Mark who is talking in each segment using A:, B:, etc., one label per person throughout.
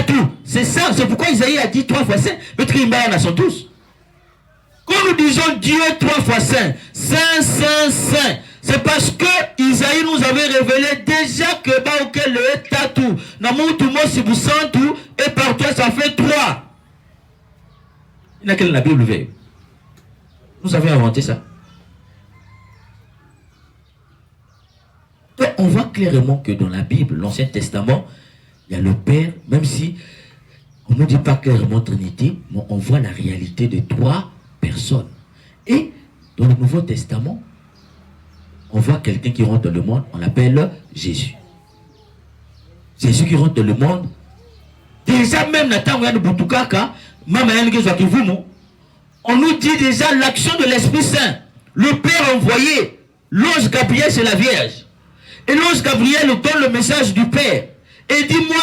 A: tout. C'est ça, c'est pourquoi Isaïe a dit 3 fois saint. Peut-être qu'ils sont tous. Quand nous disons Dieu 3 fois saint, saint, saint, saint, c'est parce que Isaïe nous avait révélé déjà que Baoké le est tatou. Namu tout moi si vous sentez tout, et par toi ça fait 3. Il y a quelle la Bible veut. Nous avons inventé ça. Donc, on voit clairement que dans la Bible, l'Ancien Testament, il y a le Père, même si on ne dit pas clairement Trinité, mais on voit la réalité de 3 personnes. Et dans le Nouveau Testament, on voit quelqu'un qui rentre dans le monde, on l'appelle Jésus. Jésus qui rentre dans le monde. Déjà même, on nous dit déjà l'action de l'Esprit Saint. Le Père envoyé, l'ange Gabriel, c'est la Vierge. Et l'ange Gabriel donne le message du Père. Et dit, moi,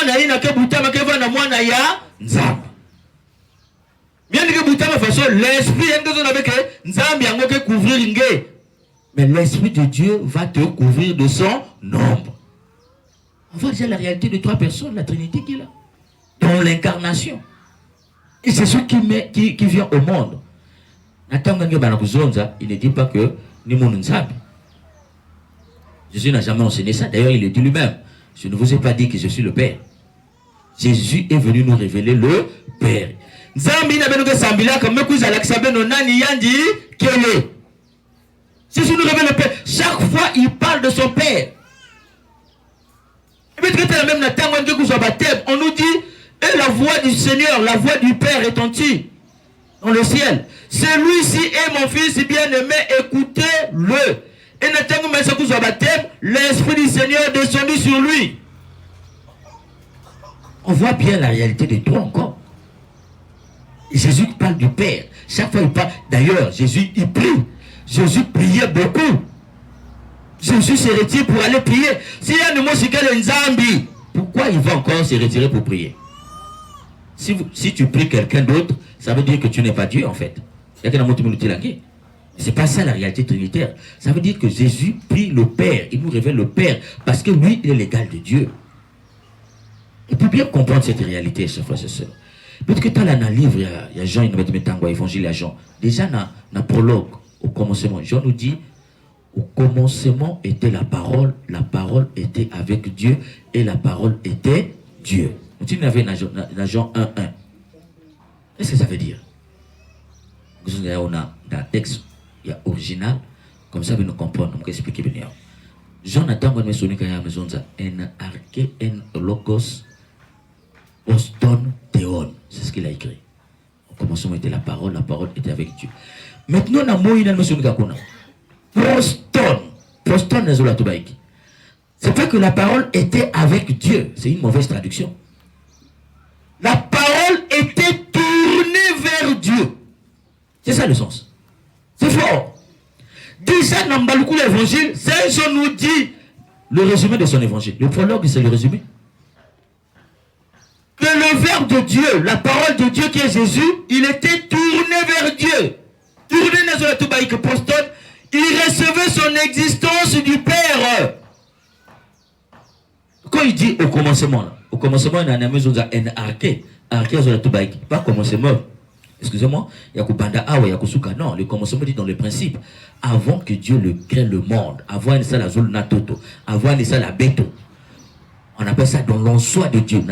A: l'Esprit, mais l'Esprit de Dieu va te couvrir de son ombre. On voit déjà la réalité de 3 personnes, la Trinité qui est là. Dans l'incarnation. Et c'est ce qui vient au monde. Il ne dit pas que ni mon Nzabi. Jésus n'a jamais enseigné ça. D'ailleurs, il le dit lui-même. Je ne vous ai pas dit que je suis le Père. Jésus est venu nous révéler le Père. Nzambi n'a pas sambila comme nous alaksabe no nani yandi kele. Jésus nous révèle le Père. Chaque fois, il parle de son Père. Et puis, on nous dit, et la voix du Seigneur, la voix du Père est entière dans le ciel. Celui-ci est mon fils bien-aimé, écoutez-le. Et l'Esprit du Seigneur est descendu sur lui. On voit bien la réalité de 3 encore. Et Jésus parle du Père. Chaque fois il parle. D'ailleurs, Jésus, il prie. Jésus priait beaucoup. Jésus s'est retiré pour aller prier. S'il y a un mot sur Nzambi, pourquoi il va encore se retirer pour prier? Si tu pries quelqu'un d'autre, ça veut dire que tu n'es pas Dieu en fait. C'est pas ça la réalité trinitaire. Ça veut dire que Jésus prie le Père. Il nous révèle le Père. Parce que lui, il est l'égal de Dieu. Et pour bien comprendre cette réalité, chers frères et sœurs, peut-être que dans le livre, il y a Jean, il nous met dans l'évangile à Jean. Déjà, dans le prologue, au commencement, Jean nous dit, au commencement était la parole était avec Dieu, et la parole était Dieu. Nous avons dans Jean 1:1. Qu'est-ce que ça veut dire? On a dans le texte, il y a original, comme ça, nous comprenons, nous expliquer bien. Jean a tant de sonné quand il y a maison en arché en logos oston théon. C'est ce qu'il a écrit. Au commencement était la parole était avec Dieu. Maintenant, on a moïna nous sonné quand poston n'est pas c'est pas que la parole était avec Dieu, c'est une mauvaise traduction. La parole était tournée vers Dieu. C'est ça le sens. C'est fort. Déjà dans l'évangile, Saint Jean nous dit le résumé de son évangile. Le prologue, c'est le résumé. Que le verbe de Dieu, la parole de Dieu qui est Jésus, il était tourné vers Dieu. Tourné vers la Toubaïque Poston, il recevait son existence du Père. Quand il dit au commencement, il y a une maison de arché, pas commencement. Excusez-moi, il y a Kubanda Awa, il y a Kusuka. Non, le commencement dit dans le principe. Avant que Dieu crée le monde, avant il y a la zone Natoto, avant il y a la Beto. On appelle ça dans l'en-soi de Dieu.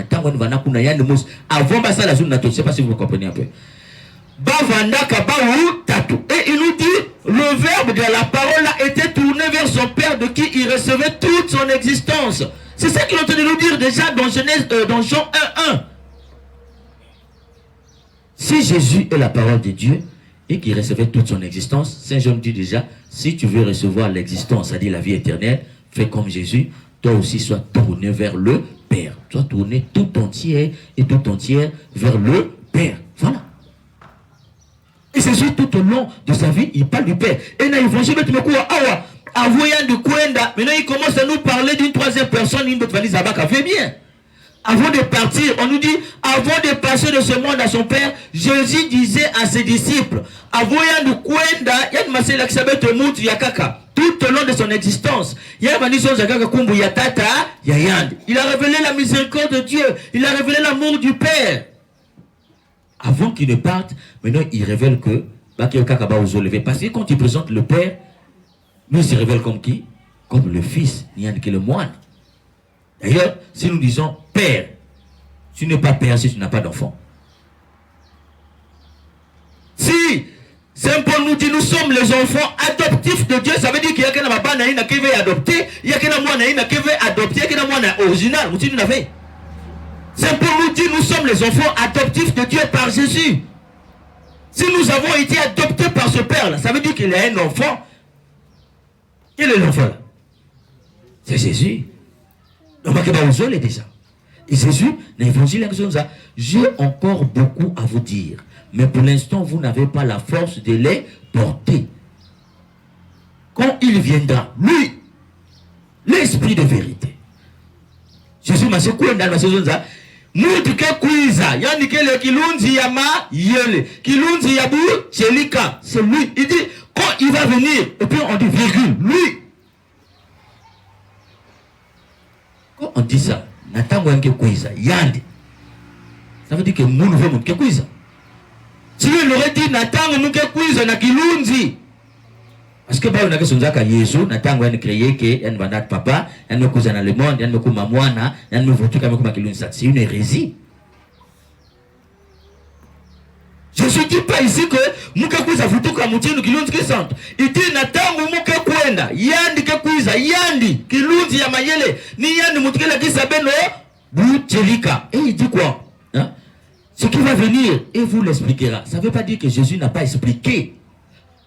A: Avant ça la zone Natoto, je ne sais pas si vous comprenez un peu. Et il nous dit, le verbe de la parole là était tourné vers son Père de qui il recevait toute son existence. C'est ça qu'il est en train de nous dire déjà dans Genèse, dans Jean 1:1. Si Jésus est la parole de Dieu et qu'il recevait toute son existence, Saint Jean dit déjà, si tu veux recevoir l'existence, c'est-à-dire la vie éternelle, fais comme Jésus, toi aussi sois tourné vers le Père. Sois tourné tout entier et tout entière vers le Père. Voilà. Et c'est sûr, tout au long de sa vie, il parle du Père. Et dans l'évangile, maintenant il commence à nous parler d'une 3e personne, une autre valise à fait bien. Avant de partir, on nous dit, avant de passer de ce monde à son Père, Jésus disait à ses disciples, tout au long de son existence, il a révélé la miséricorde de Dieu, il a révélé l'amour du Père. Avant qu'il ne parte, maintenant il révèle que, parce que quand il présente le Père, nous il se révèle comme qui? Comme le Fils, il y a que le moine. D'ailleurs, si nous disons Père, tu n'es pas père si tu n'as pas d'enfant. Si Saint Paul nous dit nous sommes les enfants adoptifs de Dieu, ça veut dire qu'il y a qu'un papa qui veut adopter, il y a qu'un moine qui veut adopter, il y a qu'un moine original. Saint Paul nous dit nous sommes les enfants adoptifs de Dieu par Jésus. Si nous avons été adoptés par ce Père-là, ça veut dire qu'il a un enfant. Quel est l'enfant là? C'est Jésus. Donc, vous allez déjà. Et Jésus, dans l'évangile, j'ai encore beaucoup à vous dire. Mais pour l'instant, vous n'avez pas la force de les porter. Quand il viendra, lui, l'esprit de vérité. Jésus m'a dit quoi dans la saison ça? Mutuke kuiza, yani kele kilunzi yama yele, kilunzi yabu chelika. C'est lui. Il dit quand il va venir, et puis on dit virgule, lui. Quand on dit ça, yandi. Ça veut dire que nous veut monter kuiza. Si il aurait dit Nathan nous kuiza na kilunzi. Parce que bah on a que sonza ka Yesu Nathan on créé que en banat papa, en me kuiza dans le monde, en me kuma mwana, en me votu comme kuma kilunzi. C'est une hérésie. Je ne dis pas ici que muka kuiza votu comme mutinu kilunzi qui sente. Il dit Nathan muka kwenda, yandi ke kuiza, yandi kilunzi ya mayele, ni yandi mutukela kisa beno butelika. Et il dit quoi? Hein? Ce qui va venir, et vous l'expliquera. Ça ne veut pas dire que Jésus n'a pas expliqué.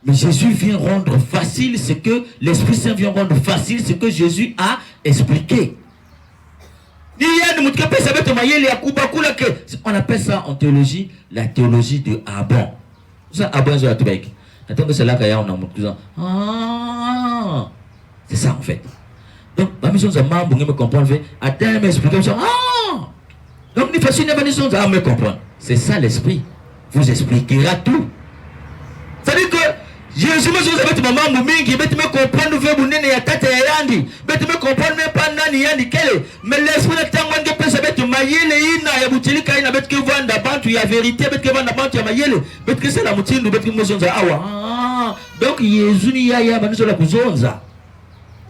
A: Mais Jésus vient rendre facile ce que l'Esprit Saint vient rendre facile ce que Jésus a expliqué. On appelle ça en théologie la théologie de Abon. Ça, Abon, c'est là qu'il y a c'est ça en fait. Donc, la mission de ma me comprendre, attends, m'expliquer ça. Donc, il faut à me comprendre. C'est ça l'esprit. Vous expliquera tout. C'est-à-dire que Jésus me dit que maman Moumingi, mais tu me comprends, nous faisons une tête et yandi. Mais tu me comprends même pas nani yandi quel. Mais l'esprit de temps que pense avec tu maïle et ina ya butili kaina bet que vanda bantu ya vérité bet que vanda bantu ya maïle bet que c'est la mutile bet que nous sommes awa. Donc Jésus ni ya banuzo la kuzonza.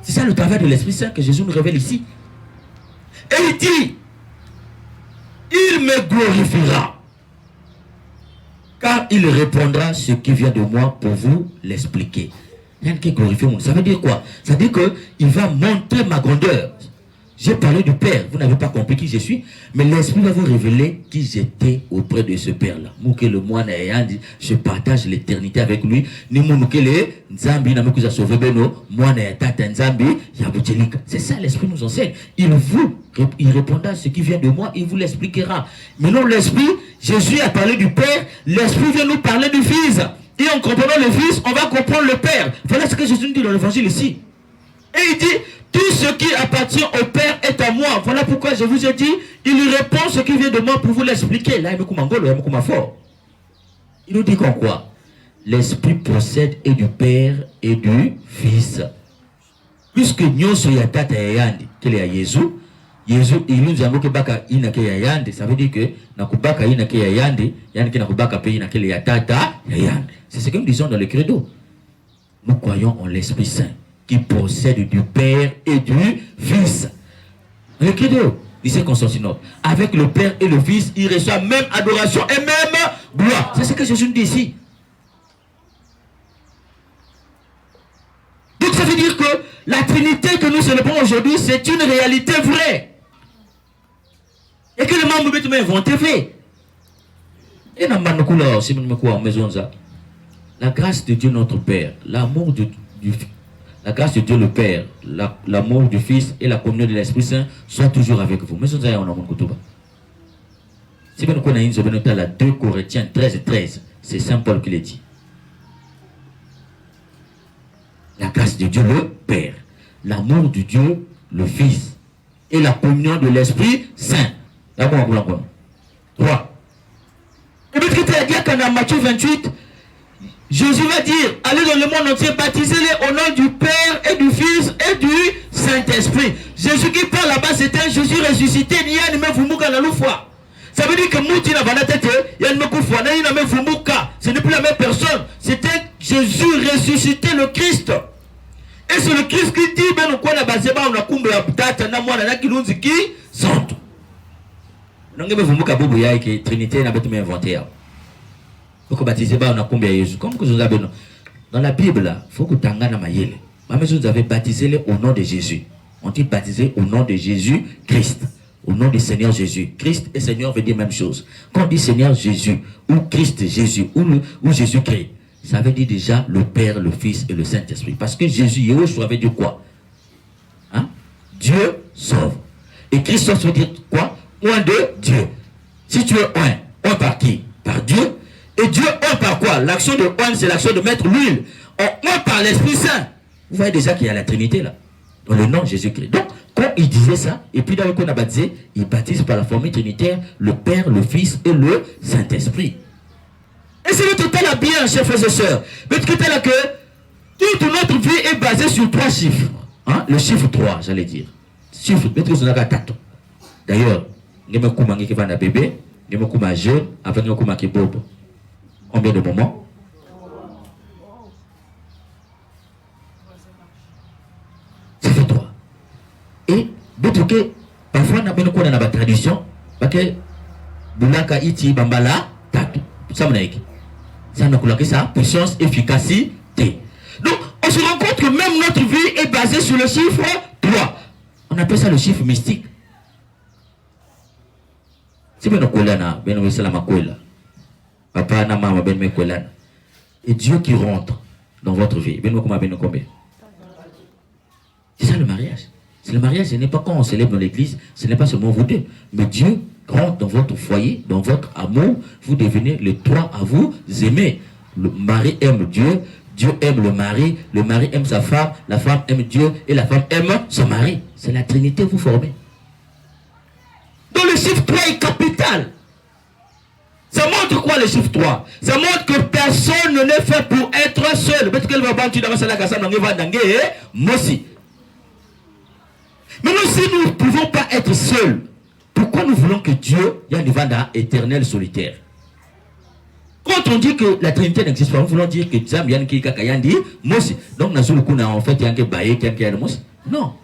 A: C'est ça le travail de l'Esprit Saint que Jésus nous révèle ici. Et il dit il me glorifiera. Car il répondra ce qui vient de moi pour vous l'expliquer. Ça veut dire quoi? Ça veut dire qu'il va montrer ma grandeur. J'ai parlé du Père, vous n'avez pas compris qui je suis, mais l'Esprit va vous révéler qui j'étais auprès de ce Père-là. Le moine je partage l'éternité avec lui. C'est ça, l'Esprit nous enseigne. Il répondra à ce qui vient de moi, il vous l'expliquera. Maintenant, l'Esprit, Jésus a parlé du Père, l'Esprit vient nous parler du Fils. Et en comprenant le Fils, on va comprendre le Père. Voilà ce que Jésus nous dit dans l'Évangile ici. Et il dit, tout ce qui appartient au Père est à moi. Voilà pourquoi je vous ai dit, il répond ce qui vient de moi pour vous l'expliquer. Là, il me fort. Il nous dit qu'en quoi? L'Esprit procède et du Père et du Fils. Puisque nous sommes tata yandi, qu'il y a Jésus, il nous a dit que baka inake yandi, ça veut dire que nakubaka inake yandi, yandi nakubaka pe inake tata yandi. C'est ce que nous disons dans le credo. Nous croyons en l'Esprit Saint qui procède du Père et du Fils. Le credo, disait Constantinople, avec le Père et le Fils, il reçoit même adoration et même gloire. C'est ce que Jésus nous dit ici. Donc ça veut dire que la Trinité que nous célébrons aujourd'hui, c'est une réalité vraie. Et que le membre de l'État inventé fait. Et dans la grâce de Dieu notre Père, l'amour de la grâce de Dieu le Père, l'amour du Fils et la communion de l'Esprit Saint soient toujours avec vous. Mais si vous avez un amour, si vous avez la 2 Corinthiens 13 et 13, c'est Saint Paul qui l'a dit. La grâce de Dieu le Père, l'amour de Dieu le Fils et la communion de l'Esprit Saint D'abord, 3. Et puis, tu as dit qu'en Matthieu 28, Jésus va dire, allez dans le monde entier, baptisez-les au nom du Père et du Fils et du Saint-Esprit. Jésus qui parle là-bas, c'est un Jésus ressuscité. Ça veut dire que Mouti n'a pas la tête, il y a une ce n'est plus la même personne. C'est un Jésus ressuscité, le Christ. Et c'est le Christ qui dit, ben, on a basé, on a kumbe ya data, na mwana na kilunzi qui sont. Donc, il faut que la Trinité n'a pas tout inventé. Il faut baptiser on a combien Jésus. Comme que vous avez dans la Bible, il faut que tu aies mayele. Même si vous avez baptisé au nom de Jésus. On dit baptisé au nom de Jésus Christ. Au nom du Seigneur Jésus. Christ et Seigneur veut dire la même chose. Quand on dit Seigneur Jésus, ou Christ Jésus, ou Jésus-Christ, ça veut dire déjà le Père, le Fils et le Saint-Esprit. Parce que Jésus, Yeshua veut dire quoi? Hein? Dieu sauve. Et Christos veut dire quoi? Un de Dieu. Si tu es un par qui? Par Dieu. Et Dieu, un par quoi? L'action de un, c'est l'action de mettre l'huile. Un par l'Esprit Saint. Vous voyez déjà qu'il y a la Trinité là. Dans le nom de Jésus-Christ. Donc, quand il disait ça, et puis dans le qu'on a baptisé, il baptise par la formule trinitaire le Père, le Fils et le Saint-Esprit. Et c'est le total à bien, chers frères et sœurs. Mais tout est là que toute notre vie est basée sur 3 chiffres. Hein? Le chiffre 3, j'allais dire. Chiffre, mettez sur la tête. D'ailleurs, il y a un qui va bébé, il y a un jeune, après il y a un qui bobe. Combien de moments? Ça fait 3. Et d'autres que parfois on a bien dans la tradition, parce que Boulaka iti bambala tatu. Ça me dit. Ça nous coule ça puissance, efficacité. Donc on se rend compte que même notre vie est basée sur le chiffre 3. On appelle ça le chiffre mystique. Si bien on ben on la makola. Papa na maman ben mekola. Et Dieu qui rentre dans votre vie. Ben combien? C'est ça le mariage. C'est le mariage, ce n'est pas quand on célèbre dans l'église, ce n'est pas seulement vous deux, mais Dieu rentre dans votre foyer, dans votre amour, vous devenez les 3 à vous aimer. Le mari aime Dieu, Dieu aime le mari aime sa femme, la femme aime Dieu et la femme aime son mari. C'est la Trinité vous formez. Donc le chiffre 3 est capital. Ça montre quoi le chiffre 3? Ça montre que personne n'est fait pour être seul. Peut-être qu'elle va battre dans la casa, moi aussi. Maintenant, si nous ne pouvons pas être seuls, pourquoi nous voulons que Dieu y a une vanda éternelle solitaire? Quand on dit que la Trinité n'existe pas, nous voulons dire que Dieu y a une kikakayandi, Mosi. Donc, nous en fait, il y a un baye, il y a un Mosi. Non.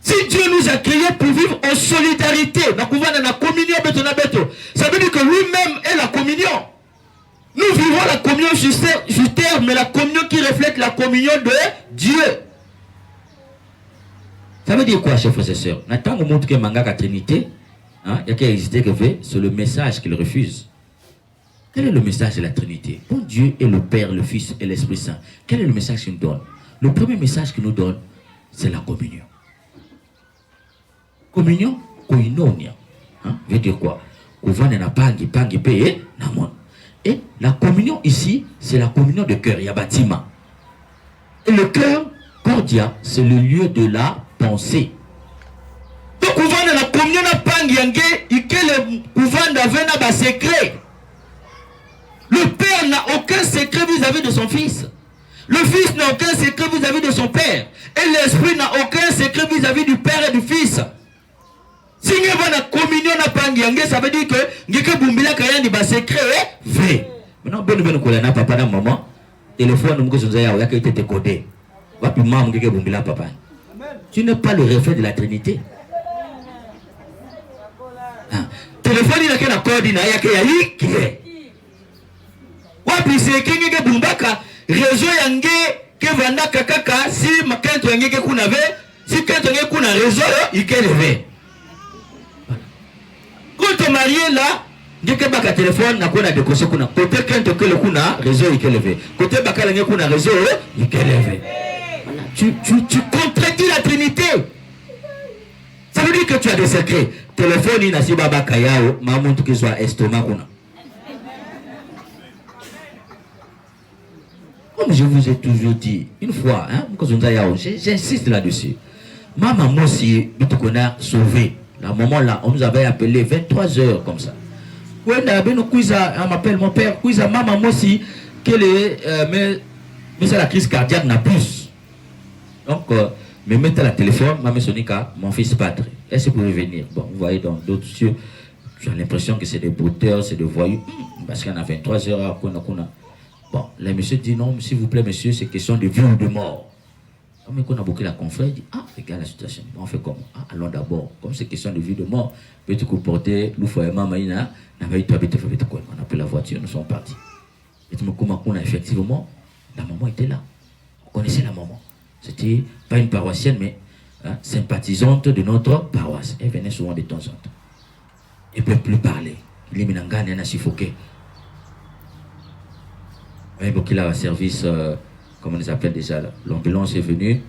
A: Si Dieu nous a créés pour vivre en solidarité, donc on va dans la communion, ça veut dire que lui-même est la communion. Nous vivons la communion sur terre, mais la communion qui reflète la communion de Dieu. Ça veut dire quoi, chers frères et sœurs? Maintenant, on montre que manga la Trinité, il y a qu'à exister que c'est le message qu'il refuse. Quel est le message de la Trinité? Bon Dieu est le Père, le Fils et l'Esprit Saint. Quel est le message qu'il nous donne? Le premier message qu'il nous donne, c'est la communion. Communion, koinonia. Veut dire quoi? Et la communion ici, c'est la communion de cœur, il y a bâtiment. Et le cœur, cordia, c'est le lieu de la pensée. Donc, on va dans la communion de Pangyangé, et que le couvent d'Avena a secret. Le Père n'a aucun secret vis-à-vis de son Fils. Le Fils n'a aucun secret vis-à-vis de son Père. Et l'Esprit n'a aucun secret vis-à-vis du Père et du Fils. Si on va dans la communion de Pangyangé, ça veut dire que Ngeke Bumbila Kayandi ba secret est vrai. Maintenant, ben kolana papa na maman, téléphone nous que il a été décodé. Va puis maman Ngeke Bumbila papa. Tu n'es pas le reflet de la Trinité. Téléphone il a que la coordinate, il y a que yayi qui est. Wapi c'est Ngeke Bumbaka réseau yangé que vanda kakaka si makanto yangé kunave si kanto yangé kuna réseau il est levé. Quand tu es marié là, dès que tu as un téléphone, tu as décoché. Côté quand tu as le réseau, il est élevé. Côté quand tu as un réseau, il est élevé. Tu contredis la Trinité. Ça veut dire que tu as des secrets. Téléphone, il n'a pas de kayao, maman tout qui soit estomac. Comme je vous ai toujours dit, une fois, hein, j'insiste là-dessus. Ma maman aussi, nous a sauvé. La maman là, on nous avait appelé 23 heures comme ça. Oui, on m'appelle mon père, Kouiza, maman, moi aussi, mais c'est la crise cardiaque n'a plus. Donc, me mettre à la téléphone, maman Sonika, mon fils padre, est-ce que vous pouvez venir? Bon, vous voyez dans d'autres cieux, j'ai l'impression que c'est des brouteurs, c'est des voyous, parce qu'il y en a 23 heures, bon, le monsieur dit non, s'il vous plaît, monsieur, c'est question de vie ou de mort. Comme on a bouclé la confrère, il dit, ah, regarde la situation, on fait comment? Ah, allons d'abord, comme c'est question de vie ou de mort, peut-être que vous portez, l'oufouema, maïna, on a pris la voiture, nous sommes partis. Et effectivement, la maman était là. On connaissait la maman. C'était pas une paroissienne, mais sympathisante de notre paroisse. Elle venait souvent de temps en temps. Elle ne peut plus parler. Il est minangane, elle a suffoqué. Même qu'il a un service, comment on les appelle déjà, l'ambulance est venue.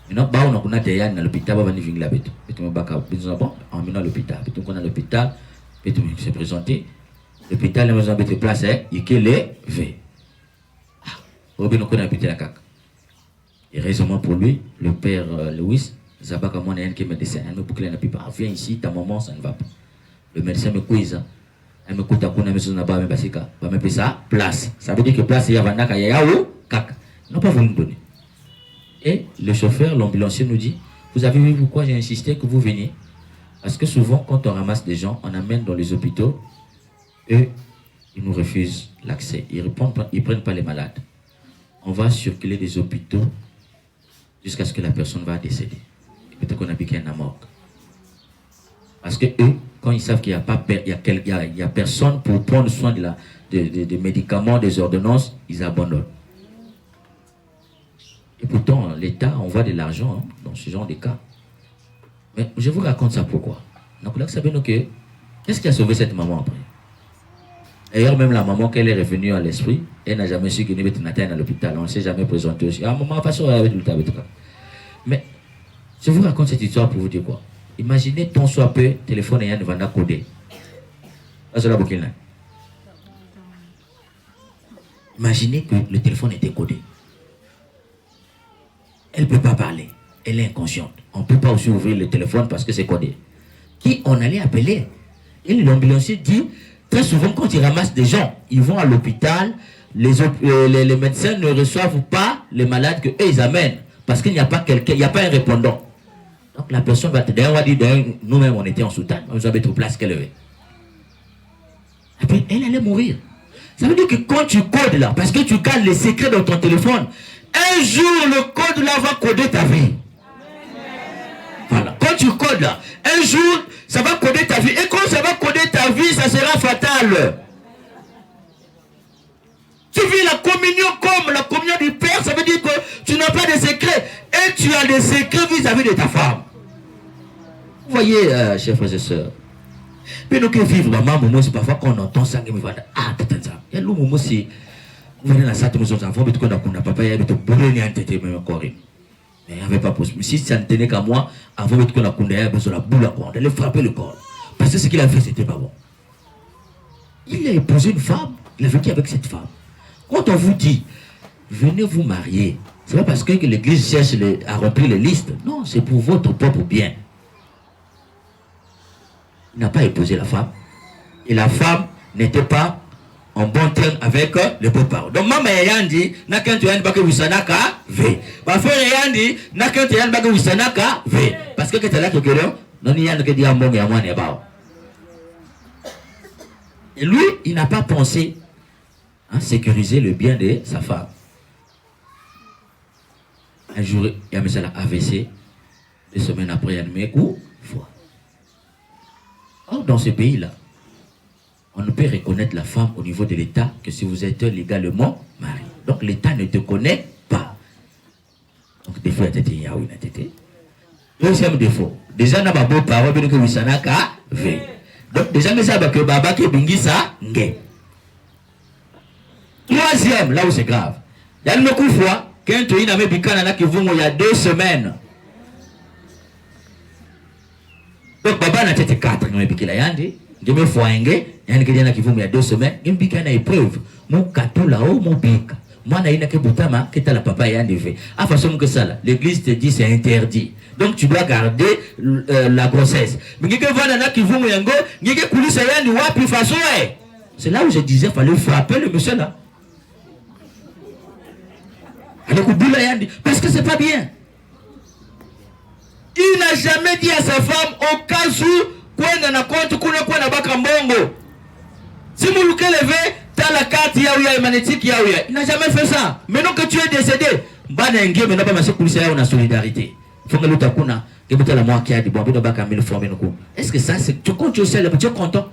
A: Maintenant, on a des gens à l'hôpital, on va venir là. On est à l'hôpital. On est à l'hôpital, on s'est présenté. L'hôpital, on a mis de place, il est levé. On a habité la CAC. Et raisonnement pour lui, le père Louis, Zabaka, mon est un médecin. Elle me boucle, elle ne pas. Viens ici, ta maman, ça ne va pas. Le médecin me couise. Elle me coûte à couper, elle me pas, mais me ça, place. Ça veut dire que place, il y a Vandaka, il y a où? CAC. Ils n'ont pas voulu nous donner. Et le chauffeur, l'ambulancier nous dit, vous avez vu pourquoi j'ai insisté que vous veniez? Parce que souvent, quand on ramasse des gens, on amène dans les hôpitaux, eux, ils nous refusent l'accès. Ils ne prennent pas les malades. On va circuler des hôpitaux jusqu'à ce que la personne va décéder. Et peut-être qu'on a piqué un mort. Parce que eux, quand ils savent qu'il n'y a personne pour prendre soin des médicaments, des ordonnances, ils abandonnent. Et pourtant, l'État envoie de l'argent dans ce genre de cas. Mais je vous raconte ça pourquoi. Donc là, vous savez, qu'est-ce qui a sauvé cette maman après? D'ailleurs, même la maman, qu'elle est revenue à l'esprit, elle n'a jamais su qu'elle était à l'hôpital. On ne s'est jamais présenté aussi. Ah, maman, pas sûr, avec le cas. Mais je vous raconte cette histoire pour vous dire quoi. Imaginez ton soit peu, téléphone et un vanda codé. Imaginez que le téléphone était codé. Elle ne peut pas parler. Elle est inconsciente. On ne peut pas aussi ouvrir le téléphone parce que c'est codé. Qui on allait appeler? Et l'ambulancier dit, très souvent quand ils ramassent des gens, ils vont à l'hôpital, les médecins ne reçoivent pas les malades qu'eux ils amènent. Parce qu'il n'y a pas quelqu'un, il n'y a pas un répondant. Donc la personne va te dire, nous-mêmes on était en soutane, on nous avait trop place qu'elle avait. Et puis elle allait mourir. Ça veut dire que quand tu codes là, parce que tu gardes les secrets dans ton téléphone, un jour le code là va coder ta vie. Voilà. Quand tu codes là, un jour ça va coder ta vie. Et quand ça va coder ta vie, ça sera fatal. Tu vis la communion comme la communion du Père, ça veut dire que tu n'as pas de secrets. Et tu as des secrets vis-à-vis de ta femme. Vous voyez, chers frères et sœurs. Mais nous qui vivons, maman, c'est parfois qu'on entend ça, il y a le moment c'est. Vous venez dans cette maison, enfants, mais qu'on a papa, il y a des bourrés, même encore. Mais il n'y avait pas possible. Si ça ne tenait qu'à moi, avant qu'on a condamné, besoin de la boule à corps, d'aller frapper le corps. Parce que ce qu'il a fait, c'était pas bon. Il a épousé une femme, il a vécu avec cette femme. Quand on vous dit, venez vous marier, c'est pas parce que l'église cherche à remplir les listes. Non, c'est pour votre propre bien. Il n'a pas épousé la femme. Et la femme n'était pas en bon terme avec le beau-parent. Donc, maman a dit, n'a qu'un tu as une bague Wissanaka, V. Ma frère a dit, n'a qu'un tu as une bague Wissanaka, V. Parce que tu es là, tu es là, non, il y a un qui dit à mon et à moi, n'est pas. Et lui, il n'a pas pensé à sécuriser le bien de sa femme. Un jour, il y a mis ça à AVC. 2 semaines après, il y a mis un coup. Or, dans ce pays-là, on ne peut reconnaître la femme au niveau de l'État que si vous êtes légalement marié. Donc, l'État ne te connaît pas. Donc, des fois, il y a une tête. Deuxième défaut. Déjà, on a un beau parole, mais que vous savez que donc, déjà, mais ça va que Baba qui bingi ça, ngé. Troisième, là où c'est grave. Il y a une fois, quand tu as il y a 2 semaines. Donc, Baba n'a été 4, il y a je me fais un gars, il y a 2 semaines, il y a une épreuve. Mon catou là-haut, mon pic. Moi, naïna que boutama, que t'as la papa et un défait. À façon que ça, là, l'église te dit c'est interdit. Donc tu dois garder la grossesse. Mais quelqu'un va dans qui vous m'yango, quelqu'un coulisse rien du wapi façon. C'est là où je disais, il fallait frapper le monsieur là. Parce que c'est pas bien. Il n'a jamais dit à sa femme, au cas où, quoi n'a compte, quoi n'a pas kambongo. Si vous le levez, t'as la carte yaouya et magnétique yaouya. Il n'a jamais fait ça. Maintenant que tu es décédé, banengue, maintenant pas masser coulisse on a solidarité. Faut que l'autre kuna, que peut-être la moi qui a dit, bon, est-ce que ça, c'est, tu comptes, tu es content?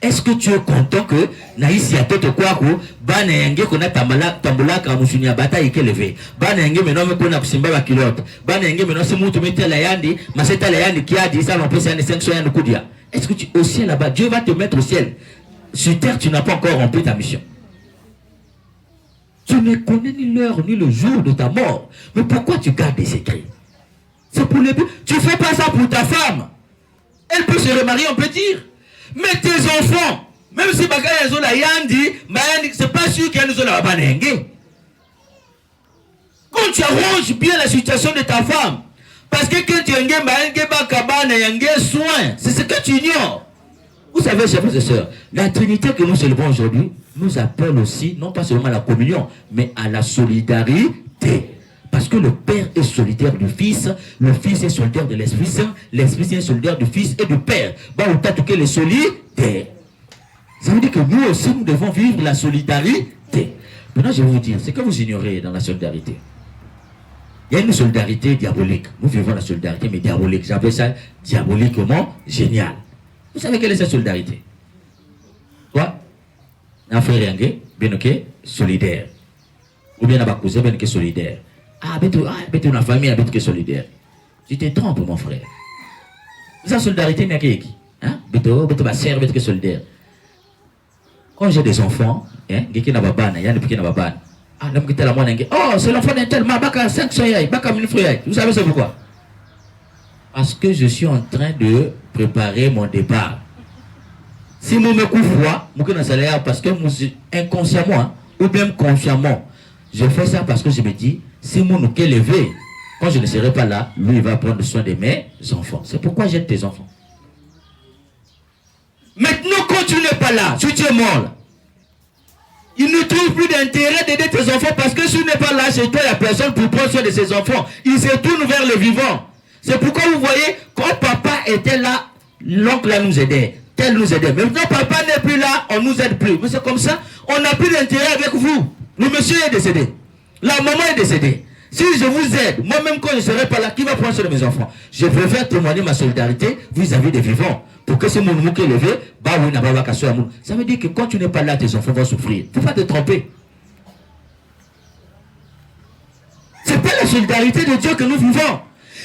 A: Est-ce que tu es content que naïsi a tout quoi que banengue qu'on a tambula ka musunia bataille qui levé banengue maintenant me qu'on a simba ba kilote banengue maintenant c'est mutu mettre la yandi maseta la yandi qui a dit ça l'on peut c'est 500 yandi kudia. Est-ce que tu au ciel là-bas Dieu va te mettre au ciel, sur terre tu n'as pas encore rempli ta mission. Tu ne connais ni l'heure ni le jour de ta mort, mais pourquoi tu gardes des secrets? C'est pour le but. Tu fais pas ça pour ta femme, elle peut se remarier, on peut dire. Mais tes enfants, même si bagay ont la yandi, c'est pas sûr qu'elles ont la banengue. Quand tu arranges bien la situation de ta femme, parce que quand tu as soin, c'est ce que tu ignores. Vous savez, chers frères et sœurs, la Trinité que nous célébrons aujourd'hui nous appelle aussi, non pas seulement à la communion, mais à la solidarité. Parce que le Père est solidaire du Fils, le Fils est solidaire de l'Esprit Saint, l'Esprit Saint est solidaire du Fils et du Père. Bah, on t'a tout les solidaires. Ça veut dire que nous aussi, nous devons vivre la solidarité. Maintenant, je vais vous dire, c'est que vous ignorez dans la solidarité. Il y a une solidarité diabolique. Nous vivons la solidarité, mais diabolique. J'appelle ça diaboliquement génial. Vous savez quelle est cette solidarité? Toi, un frère bien ok, solidaire. Ou bien un cousin, bien ok, solidaire. Ah, mais tu as famille, mais tu es solidaire. Tu te trompes, mon frère. La solidarité n'est qu'à qui? Hein? Tu vas servir, tu es solidaire. Quand j'ai des enfants, hein, qui n'a pas ban, il y a des qui n'a pas ban. Ah, l'homme qui est là, moi, oh, c'est l'enfant d'un tel, ma baka 500 yaï, baka 1000 fruits. Vous savez c'est pourquoi? Parce que je suis en train de préparer mon départ. Si moi me couvre, moi, salaire parce que inconsciemment, hein, ou même consciemment, je fais ça parce que je me dis, si mon nous est levé, quand je ne serai pas là, lui il va prendre soin de mes enfants. C'est pourquoi j'aide tes enfants. Maintenant, quand tu n'es pas là, si tu es mort là, il ne trouve plus d'intérêt d'aider tes enfants parce que si tu n'es pas là chez toi, il n'y a personne pour prendre soin de ses enfants. Il se tourne vers le vivant. C'est pourquoi vous voyez, quand papa était là, l'oncle là nous aidait. Tel nous aidait. Maintenant, papa n'est plus là, on ne nous aide plus. Mais c'est comme ça, on n'a plus d'intérêt avec vous. Le monsieur est décédé. La maman est décédée. Si je vous aide, moi-même quand je ne serai pas là, qui va prendre soin de mes enfants? Je préfère témoigner ma solidarité vis-à-vis des vivants. Pour que ce monde qui est levé, ça veut dire que quand tu n'es pas là, tes enfants vont souffrir. Il ne faut pas te tromper. Ce n'est pas la solidarité de Dieu que nous vivons.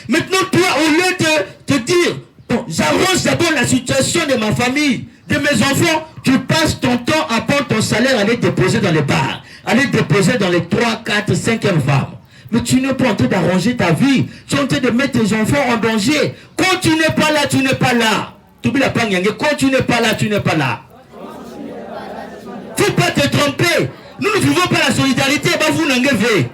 A: Maintenant, toi, au lieu de te dire, bon, j'arrange d'abord la situation de ma famille, de mes enfants, tu passes ton temps à prendre ton salaire, à aller déposer dans les bars, à aller déposer dans les 3, 4, 5e femmes. Mais tu n'es pas en train d'arranger ta vie. Tu es en train de mettre tes enfants en danger. Quand tu n'es pas là, tu n'es pas là. Tu oublies la pangue. Quand tu n'es pas là, tu n'es pas là. Il ne faut pas te tromper. Nous ne vivons pas la solidarité. Vous n'en avez.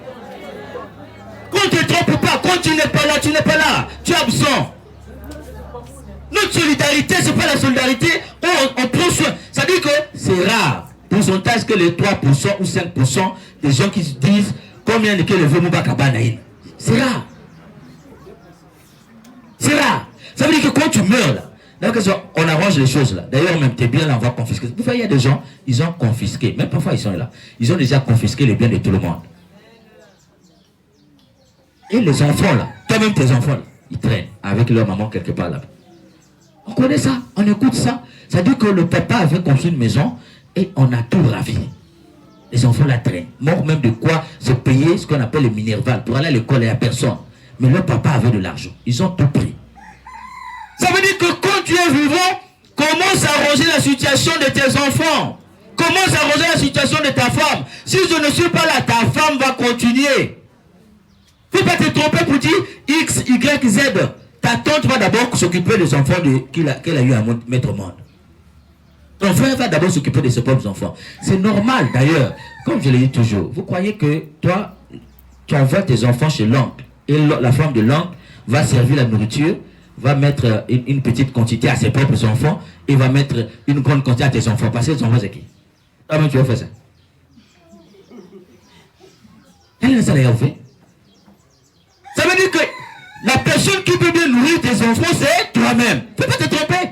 A: Quand tu ne te trompes pas, quand tu n'es pas là, tu n'es pas là. Tu es absent. Notre solidarité, ce n'est pas la solidarité. On prend soin. Ça veut dire que c'est rare. Pourcentage que les 3% ou 5% des gens qui se disent combien de le veut Moubaka Banaïn. C'est rare. C'est rare. Ça veut dire que quand tu meurs là, on arrange les choses là. D'ailleurs, même tes biens là, on va confisquer. Vous voyez, il y a des gens, ils ont confisqué. Même parfois, ils sont là. Ils ont déjà confisqué les biens de tout le monde. Et les enfants là, toi-même tes enfants là, ils traînent avec leur maman quelque part là. On connaît ça, on écoute ça. Ça dit que le papa avait construit une maison et on a tout ravi. Les enfants la traînent. Mort même de quoi se payer ce qu'on appelle le minerval. Pour aller à l'école, il n'y a personne. Mais leur papa avait de l'argent. Ils ont tout pris. Ça veut dire que quand tu es vivant, commence à arranger la situation de tes enfants. Commence à arranger la situation de ta femme. Si je ne suis pas là, ta femme va continuer. Il ne faut pas te tromper pour dire X, Y, Z. Ta tante va d'abord s'occuper des enfants qu'elle a eu à mettre au monde. Ton frère va d'abord s'occuper de ses propres enfants. C'est normal d'ailleurs. Comme je le dis toujours, vous croyez que toi, tu envoies tes enfants chez l'oncle et la femme de l'oncle va servir la nourriture, va mettre une petite quantité à ses propres enfants et va mettre une grande quantité à tes enfants. Parce que tes enfants, c'est qui? Toi-même, tu vas faire ça. Quel est ça d'ailleurs fait? Ça veut dire que la personne qui peut bien nourrir tes enfants, c'est toi-même. Tu ne peux pas te tromper.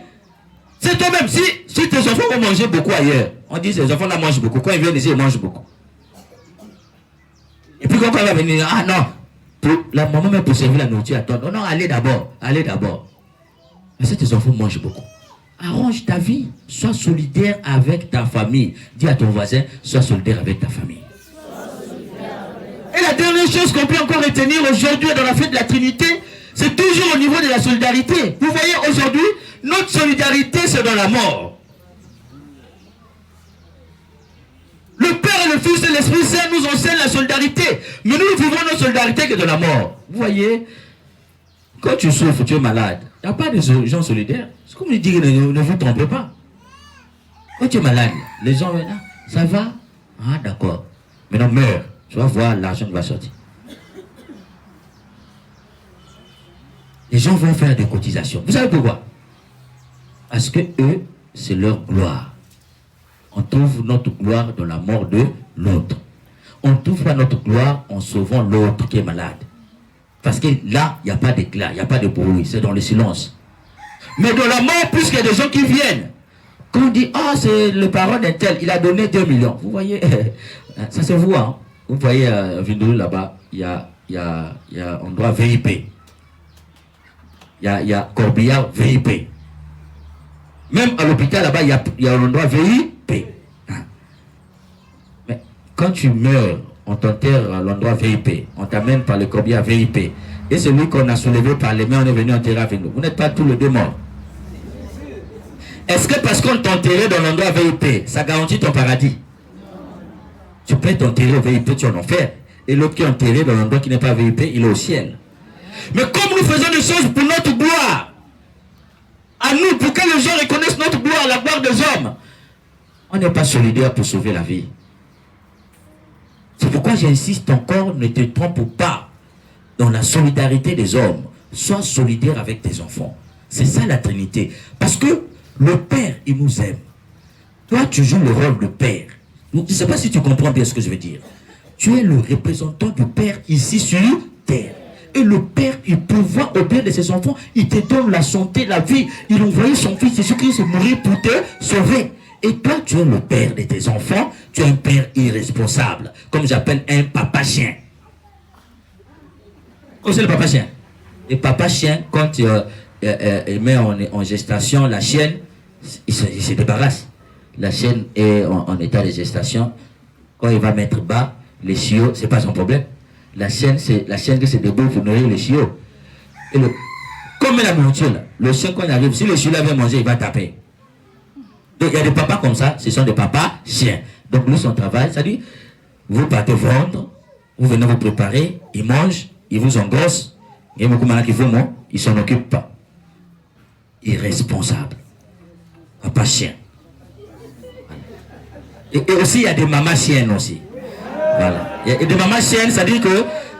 A: C'est toi-même. Si tes enfants vont manger beaucoup ailleurs, on dit que ces enfants-là mangent beaucoup. Quand ils viennent ici, ils mangent beaucoup. Et puis quand elle va venir, ah non, la maman même pour servir la nourriture à toi. Non, non, allez d'abord. Allez d'abord. Mais si tes enfants mangent beaucoup, arrange ta vie. Sois solidaire avec ta famille. Dis à ton voisin, sois solidaire avec ta famille. Et la dernière chose qu'on peut encore retenir aujourd'hui dans la fête de la Trinité, c'est toujours au niveau de la solidarité. Vous voyez, aujourd'hui, notre solidarité, c'est dans la mort. Le Père et le Fils et l'Esprit Saint nous enseignent la solidarité. Mais nous vivons notre solidarité que de la mort. Vous voyez, quand tu souffres, tu es malade, il n'y a pas de gens solidaires. C'est comme je dis, ne vous trompez pas. Quand tu es malade, les gens, ça va? Ah, d'accord. Maintenant, meurs. Tu vas voir, l'argent va sortir. Les gens vont faire des cotisations. Vous savez pourquoi? Parce que eux, c'est leur gloire. On trouve notre gloire dans la mort de l'autre. On trouve pas notre gloire en sauvant l'autre qui est malade. Parce que là, il n'y a pas d'éclat, il n'y a pas de bruit, c'est dans le silence. Mais dans la mort, puisqu'il y a des gens qui viennent, quand on dit, ah, c'est le parent d'un tel, il a donné 2 millions. Vous voyez, ça se voit. Hein? Vous voyez, à Vindou, là-bas, il y a endroit VIP. Il y a Corbillard VIP. Même à l'hôpital, là-bas, il y a un endroit VIP. Mais quand tu meurs, on t'enterre à l'endroit VIP. On t'amène par le Corbillard VIP. Et celui qu'on a soulevé par les mains, on est venu enterrer avec nous. Vous n'êtes pas tous les deux morts. Est-ce que parce qu'on t'enterrait dans l'endroit VIP, ça garantit ton paradis? Tu peux t'enterrer au VIP, tu es en enfer. Et l'autre qui est enterré dans l'endroit qui n'est pas VIP, il est au ciel. Mais comme nous faisons des choses pour notre gloire, à nous, pour que les gens reconnaissent notre gloire, la gloire des hommes, on n'est pas solidaire pour sauver la vie. C'est pourquoi j'insiste encore, ne te trompe pas dans la solidarité des hommes. Sois solidaire avec tes enfants. C'est ça la Trinité. Parce que le Père, il nous aime. Toi, tu joues le rôle de Père. Je ne sais pas si tu comprends bien ce que je veux dire. Tu es le représentant du Père ici sur terre. Et le Père, il pourvoit au bien de ses enfants. Il te donne la santé, la vie. Il a envoyé son Fils Jésus-Christ mourir pour te sauver. Et toi, tu es le Père de tes enfants. Tu es un Père irresponsable. Comme j'appelle un papa chien. Comment c'est le papa chien? Et papa chien, quand il met en gestation la chienne, il se débarrasse. La chienne est en état de gestation. Quand il va mettre bas, les chiots, c'est pas son problème. La chienne qui se débrouille pour nourrir les chiots. Et comme la nourriture, là, le chien, quand il arrive, si le chiot vient manger, il va taper. Donc il y a des papas comme ça, ce sont des papas chiens. Donc lui, son travail, ça dit, vous partez vendre, vous venez vous préparer, ils mangent, ils vous engrossent. Il y a beaucoup de gens qui font, non, ils s'en occupent pas. Irresponsable. Papa chien. Et aussi, il y a des mamans chiennes aussi. Voilà. Et des mamans chiennes, ça dit que,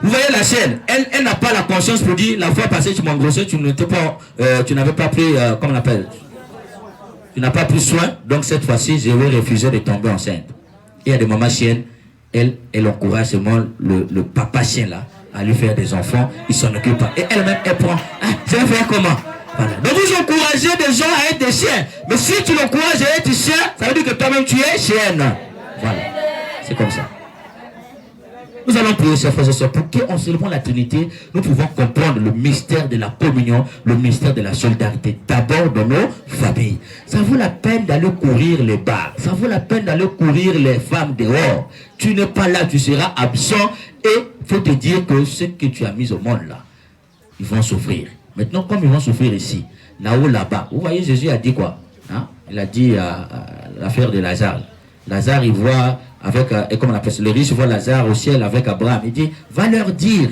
A: vous voyez la chienne, elle n'a pas la conscience pour dire, la fois passée, tu m'engrossais, tu n'avais pas pris, comment on appelle, tu n'as pas pris soin, donc cette fois-ci, je vais refuser de tomber enceinte. Et il y a des mamans chiennes, elle encourage seulement le papa chien là, à lui faire des enfants, il s'en occupe pas. Et elle-même, elle prend, ah, je vais faire comment? Voilà. Donc vous encouragez des gens à être des chiens. Mais si tu l'encourages à être chien, ça veut dire que toi-même tu es chienne. Voilà. C'est comme ça. Nous allons prier, chers frères et sœurs, pour qu'en célébrant la Trinité, nous pouvons comprendre le mystère de la communion, le mystère de la solidarité, d'abord dans nos familles. Ça vaut la peine d'aller courir les bars, ça vaut la peine d'aller courir les femmes dehors. Tu n'es pas là, tu seras absent, et il faut te dire que ce que tu as mis au monde là, ils vont souffrir. Maintenant, comme ils vont souffrir ici, là-haut, là-bas, vous voyez, Jésus a dit quoi? Hein? Il a dit à l'affaire de Lazare. Lazare, il voit avec, et comme on appelle ça, le riche voit Lazare au ciel avec Abraham. Il dit, va leur dire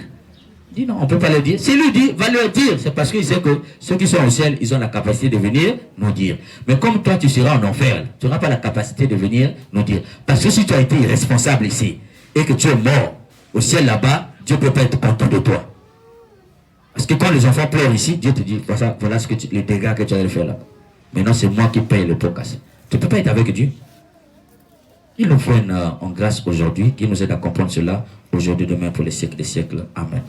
A: Il dit non, on ne peut pas le dire. S'il lui dit, va leur dire. C'est parce qu'il sait que ceux qui sont au ciel, ils ont la capacité de venir nous dire. Mais comme toi, tu seras en enfer, tu n'auras pas la capacité de venir nous dire. Parce que si tu as été irresponsable ici, et que tu es mort au ciel là-bas, Dieu ne peut pas être content de toi. Parce que quand les enfants pleurent ici, Dieu te dit, voilà ce que les dégâts que tu as fait là. Maintenant, c'est moi qui paye le pot cassé. Tu ne peux pas être avec Dieu. Il nous faut une grâce aujourd'hui qui nous aide à comprendre cela aujourd'hui, demain, pour les siècles des siècles. Amen.